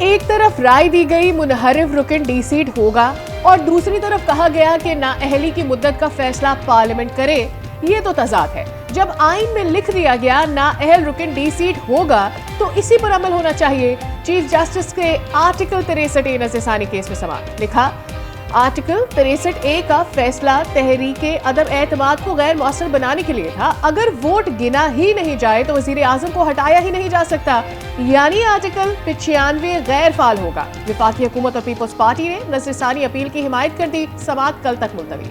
एक तरफ राय दी गई मुनहरिफ रुकन डी सीट होगा और दूसरी तरफ कहा गया कि नाअहली की मुद्दत का फैसला पार्लियामेंट करे। ये तो तजाद है। जब आइन में लिख दिया गया नाअहल रुकन डी सीट होगा तो इसी पर अमल होना चाहिए। चीफ जस्टिस के आर्टिकल 63A नज़रसानी केस में समाअत लिखा। आर्टिकल 63A का फैसला तहरीके अदम एतमाद को गैर मौसर बनाने के लिए था। अगर वोट गिना ही नहीं जाए तो वजीर आजम को हटाया ही नहीं जा सकता, यानी आर्टिकल 95 गैर फाल होगा। विफाकी हुकूमत और पीपल्स पार्टी ने नज़रसानी अपील की हिमायत कर दी। समाअत कल तक मुलतवी।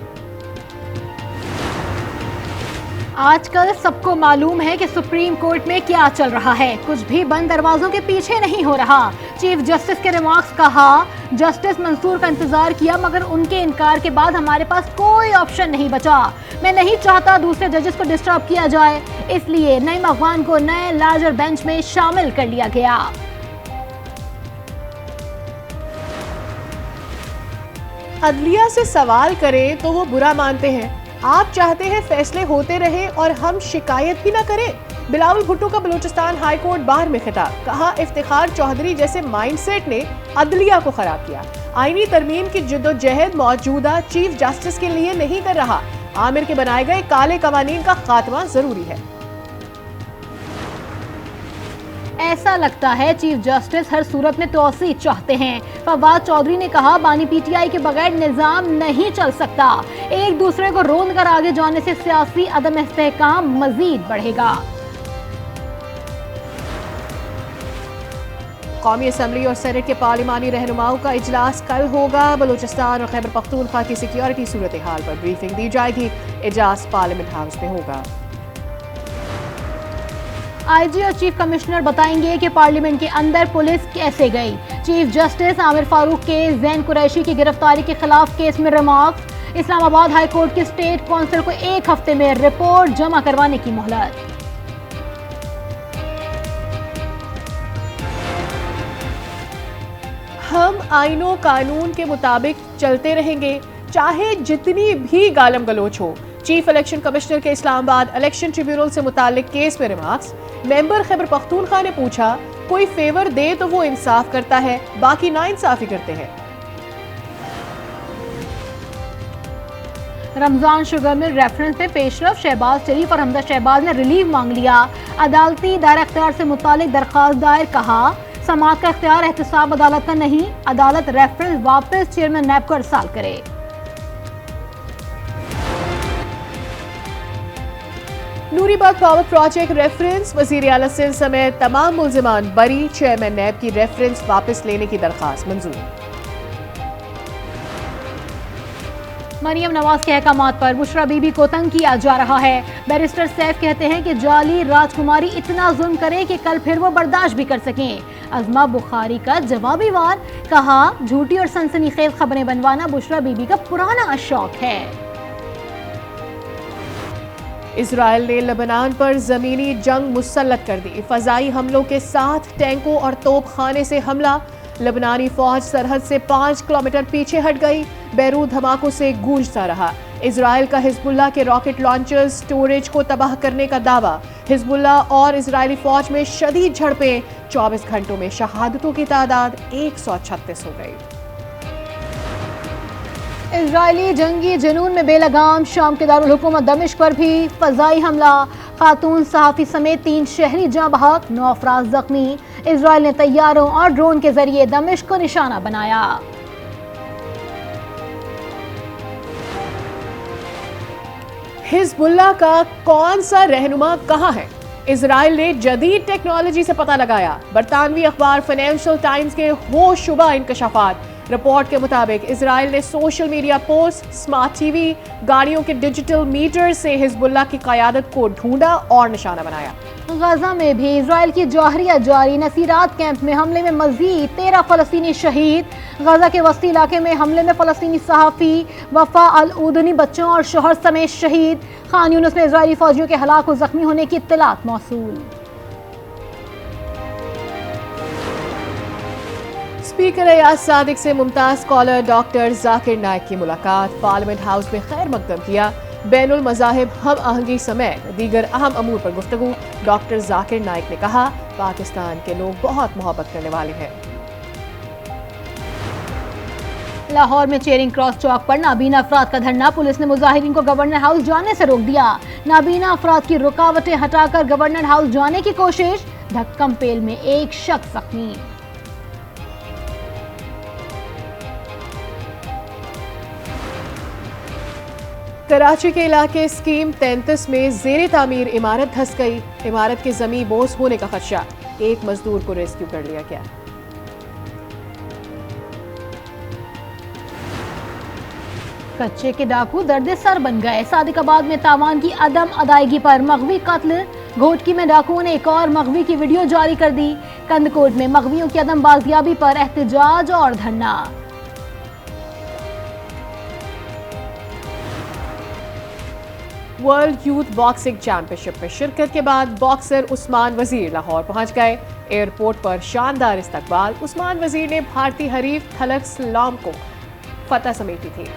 आजकल सबको मालूम है कि सुप्रीम कोर्ट में क्या चल रहा है। कुछ भी बंद दरवाजों के पीछे नहीं हो रहा। चीफ जस्टिस के रिमार्क्स कहा, जस्टिस मंसूर का इंतजार किया मगर उनके इनकार के बाद हमारे पास कोई ऑप्शन नहीं बचा। मैं नहीं चाहता दूसरे जजेस को डिस्टर्ब किया जाए, इसलिए नईम अफगान को नए लार्जर बेंच में शामिल कर लिया गया। अदलिया से सवाल करें तो वो बुरा मानते हैं। आप चाहते हैं फैसले होते रहे और हम शिकायत भी ना करें। बिलावल भुट्टो का बलूचिस्तान हाई कोर्ट बार में खिताब, कहा इफ्तिखार चौधरी जैसे माइंडसेट ने अदलिया को खराब किया। आईनी तरमीम की जिद्दोजहद मौजूदा चीफ जस्टिस के लिए नहीं कर रहा। आमिर के बनाए गए काले कवानीन का खात्मा जरूरी है। ऐसा लगता है चीफ जस्टिस हर सूरत में तोसी चाहते हैं। फवाद चौधरी ने कहा, बानी पीटीआई के बगैर निजाम नहीं चल सकता। एक दूसरे को रोंद कर आगे जाने से सियासी अदम इस्तेहकाम मजीद बढ़ेगा। कौमी असम्बली और सेनेट के पार्लिमानी रहनुमाओं का इजलास कल होगा। बलूचिस्तान और खैबर पख्तूनख्वा की सिक्योरिटी सूरत हाल पर ब्रीफिंग दी जाएगी। इजलास पार्लियामेंट हाउस में होगा। आईजी और चीफ कमिश्नर बताएंगे कि पार्लियामेंट के अंदर पुलिस कैसे गई। चीफ जस्टिस आमिर फारूक के जैन कुरैशी की गिरफ्तारी के खिलाफ केस में रिमार्क्स। इस्लामाबाद हाई कोर्ट की स्टेट काउंसिल को 1 हफ्ते में रिपोर्ट जमा करवाने की मोहलत। हम आईनों कानून के मुताबिक चलते रहेंगे, चाहे जितनी भी गालम गलोच हो। चीफ इलेक्शन कमिश्नर के इस्लामाबाद इलेक्शन ट्रिब्यूनल से मुतालिक केस में रिमार्क्स। मेंबर खैबर पख्तूनख्वा ने पूछा, कोई फेवर दे तो वो इंसाफ करता है, बाकी ना इंसाफी करते हैं। रमजान शुगर मिल रेफरेंस में पेशरफ शहबाज शरीफ और हमजा शहबाज ने रिलीफ मांग लिया। अदालती दायरा इख्तियार से मुतालिक दरखास्त दायर, कहा समाअत का इख्तियार एहतसाब अदालत का नहीं, अदालत रेफरेंस वापस चेयरमैन नैब को अरसाल करे। नूरीबाग पावर प्रोजेक्ट रेफरेंस, वजीर आला सिंध समेत तमाम मुल्जिमान बरी। चेयरमैन नैब की रेफरेंस वापस लेने की दरखास्त मंजूर। मरियम नवाज के अहकामात पर बुशरा बीबी को तंग किया जा रहा है। बैरिस्टर सैफ कहते हैं कि जाली राजकुमारी इतना जुल्म करे कि कल फिर वो बर्दाश्त भी कर सकें। अजमा बुखारी का जवाबी वार, कहा झूठी और सनसनीखेज खबरें बनवाना बुशरा बीबी का पुराना शौक है। इजराइल ने लेबनान पर जमीनी जंग मुसल्लत कर दी। फजाई हमलों के साथ टैंकों और तोपखाने से हमला। लेबनानी फौज सरहद से 5 किलोमीटर पीछे हट गई। बैरूत धमाकों से गूंजता रहा। इजराइल का हिजबुल्लाह के रॉकेट लॉन्चर्स स्टोरेज को तबाह करने का दावा। हिजबुल्लाह और इजरायली फौज में शदीद झड़पें। 24 घंटों में शहादतों की तादाद 136 हो गई। इजरायली जंगी जुनून में बेलगाम, शाम के दारुल हुकूमत दमिश्क पर भी फजाई हमला। खातून सहाफ़ी समेत 3 शहरी जाँ बहक, 9 अफराद जख्मी। इजराइल ने तैयारों और ड्रोन के जरिए दमिश्क को निशाना बनाया। हिजबुल्लाह का कौन सा रहनुमा कहाँ है? इजराइल ने जदीद टेक्नोलॉजी से पता लगाया। बरतानवी अखबार फाइनेंशियल टाइम्स के होशुबा इंकशाफात। रिपोर्ट के मुताबिक इजराइल ने social media post, smart TV, गाड़ियों के डिजिटल मीटर से हिजबुल्लाह की क़यादत को ढूंढा और निशाना बनाया। गजा में भी इजराइल की जौहरिया जारी। नसीरात कैंप में हमले में मजीद 13 फलस्तीनी शहीद। गजा के वस्ती इलाके में हमले में फलस्तीनी सहाफ़ी वफा अल उदनी बच्चों और शोहर समेत शहीद। खान यूनुस में इजरायली फौजियों के हलाक और जख्मी होने की इत्तलात मौसूल। स्पीकर अयाज सादिक से मुमताज स्कॉलर डॉक्टर जाकिर नाइक की मुलाकात। पार्लियामेंट हाउस में खैर मकदम किया। बैनुल मज़ाहिब हम आहंगी समेत दीगर अहम अमूर पर गुफ्तगू। डॉक्टर जाकिर नाइक ने कहा, पाकिस्तान के लोग बहुत मोहब्बत करने वाले हैं। लाहौर में चेरिंग क्रॉस चौक पर नाबीना अफराद का धरना, पुलिस ने मुजाहिरीन को गवर्नर हाउस जाने से रोक दिया। नाबीना अफराद की रुकावटें हटाकर गवर्नर हाउस जाने की कोशिश, धक्कम पेल में एक शख्स जख्मी। कराची के इलाके स्कीम 33 में जेर तामीर इमारत धंस गई। इमारत के जमीन बोझ होने का खदशा, एक मजदूर को रेस्क्यू कर लिया गया। कच्चे के डाकू दर्द सर बन गए। सादिकाबाद में तावान की अदम अदायगी पर मगवी कत्ल, घोटकी में डाकुओं ने एक और मगवी की वीडियो जारी कर दी। कंदकोट में मगवियों की अदम बाजियाबी पर एहतजाज और धरना। वर्ल्ड यूथ बॉक्सिंग चैंपियनशिप में शिरकत के बाद बॉक्सर उस्मान वजीर लाहौर पहुंच गए। एयरपोर्ट पर शानदार इस्तकबाल, उस्मान वजीर ने भारतीय हरीफ थलक सलाम को फतह समेटी थी।